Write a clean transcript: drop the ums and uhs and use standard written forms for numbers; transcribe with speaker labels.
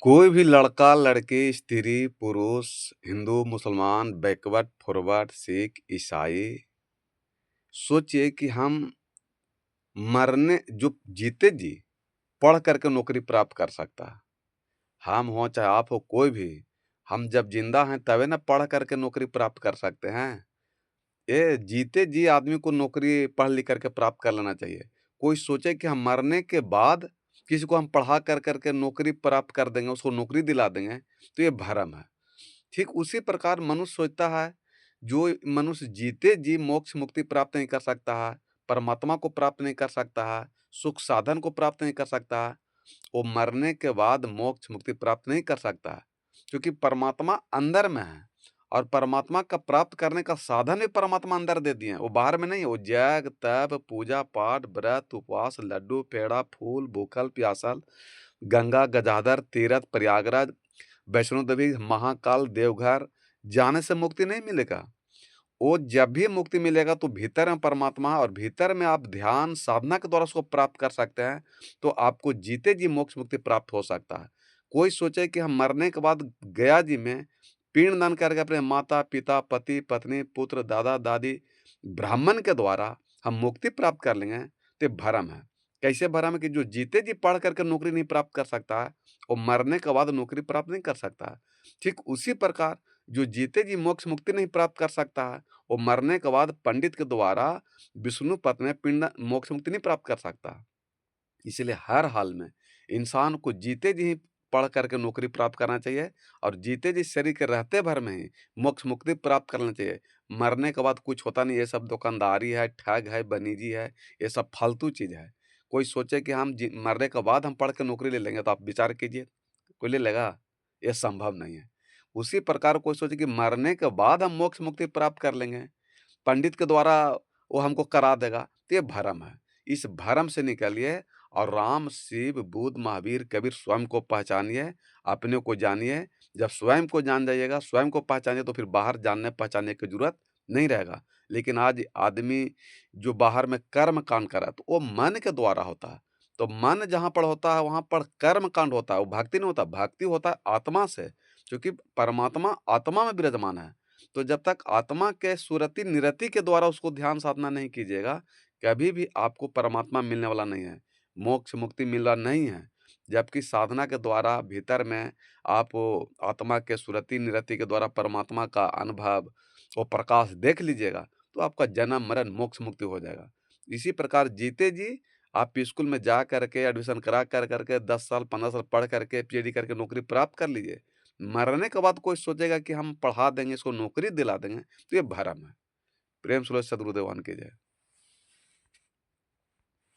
Speaker 1: कोई भी लड़का, लड़की, स्त्री, पुरुष, हिंदू, मुसलमान, बैकवर्ड, फॉरवर्ड, सिख, ईसाई, सोचिए कि हम मरने जो जीते जी पढ़ करके नौकरी प्राप्त कर सकता है। हम हों चाहे आप हो कोई भी, हम जब जिंदा हैं तभी ना पढ़ करके नौकरी प्राप्त कर सकते हैं। ये जीते जी आदमी को नौकरी पढ़ लिख करके प्राप्त कर लेना चाहिए। कोई सोचे कि हम मरने के बाद किसी को हम पढ़ा कर करके नौकरी प्राप्त कर देंगे, उसको नौकरी दिला देंगे, तो ये भ्रम है। ठीक उसी प्रकार मनुष्य सोचता है, जो मनुष्य जीते जी मोक्ष मुक्ति प्राप्त नहीं कर सकता है, परमात्मा को प्राप्त नहीं कर सकता है, सुख साधन को प्राप्त नहीं कर सकता है, वो मरने के बाद मोक्ष मुक्ति प्राप्त नहीं कर सकता है। क्योंकि परमात्मा अंदर में है और परमात्मा का प्राप्त करने का साधन भी परमात्मा अंदर दे दिए हैं, वो बाहर में नहीं है। वो जग, तप, पूजा पाठ, व्रत, उपवास, लड्डू, पेड़ा, फूल, भूखल, प्यासल, गंगा, गजाधर, तीरथ, प्रयागराज, वैष्णो देवी, महाकाल, देवघर जाने से मुक्ति नहीं मिलेगा। वो जब भी मुक्ति मिलेगा तो भीतर में परमात्मा है और भीतर में आप ध्यान साधना के द्वारा उसको प्राप्त कर सकते हैं, तो आपको जीते जी मोक्ष मुक्ति प्राप्त हो सकता है। कोई सोचे कि हम मरने के बाद गया जी में पिंड दान करके अपने माता पिता, पति पत्नी, पुत्र, दादा दादी, ब्राह्मण के द्वारा हम मुक्ति प्राप्त कर लेंगे, तो ये भ्रम है। कैसे भ्रम है कि जो जीते जी पढ़ करके नौकरी नहीं प्राप्त कर सकता है, वो मरने के बाद नौकरी प्राप्त नहीं कर सकता है। ठीक उसी प्रकार जो जीते जी मोक्ष मुक्ति नहीं प्राप्त कर सकता है, वो मरने के बाद पंडित के द्वारा विष्णु पद में पिंड मोक्ष मुक्ति नहीं प्राप्त कर सकता। इसीलिए हर हाल में इंसान को जीते जी ही पढ़ करके नौकरी प्राप्त करना चाहिए और जीते जी शरीर के रहते भर में ही मोक्ष मुक्ति प्राप्त करना चाहिए। मरने के बाद कुछ होता नहीं, ये सब दुकानदारी है, ठग है, बनीजी है, ये सब फालतू चीज़ है। कोई सोचे कि हम मरने के बाद हम पढ़ के नौकरी ले लेंगे, तो आप विचार कीजिए, कोई ले लेगा? ये संभव नहीं है। उसी प्रकार कोई सोचे कि मरने के बाद हम मोक्ष मुक्ति प्राप्त कर लेंगे, पंडित के द्वारा वो हमको करा देगा, तो ये भ्रम है। इस भ्रम से निकलिए और राम, शिव, बुद्ध, महावीर, कबीर स्वयं को पहचानिए, अपने को जानिए। जब स्वयं को जान जाइएगा, स्वयं को पहचानिए, तो फिर बाहर जानने पहचानने की ज़रूरत नहीं रहेगा। लेकिन आज आदमी जो बाहर में कर्म कांड कर रहा है, तो वो मन के द्वारा होता है। तो मन जहाँ पर होता है, वहाँ पर कर्म कांड होता है, वो भक्ति नहीं होता। भक्ति होता है आत्मा से, क्योंकि परमात्मा आत्मा में विराजमान है। तो जब तक आत्मा के सुरति निरति के द्वारा उसको ध्यान साधना नहीं कीजिएगा, कभी भी आपको परमात्मा मिलने वाला नहीं है, मोक्ष मुक्ति मिला नहीं है। जबकि साधना के द्वारा भीतर में आप वो आत्मा के सुरति निरति के द्वारा परमात्मा का अनुभव, वो प्रकाश देख लीजिएगा, तो आपका जन्म मरण मोक्ष मुक्ति हो जाएगा। इसी प्रकार जीते जी आप स्कूल में जा करके एडमिशन करा कर करके 10 साल 15 साल पढ़ करके पीएचडी करके नौकरी प्राप्त कर लीजिए। मरने के बाद कोई सोचेगा कि हम पढ़ा देंगे, इसको नौकरी दिला देंगे, तो ये भ्रम है। प्रेम सुलह सद्गुरुदेव भगवान की जय।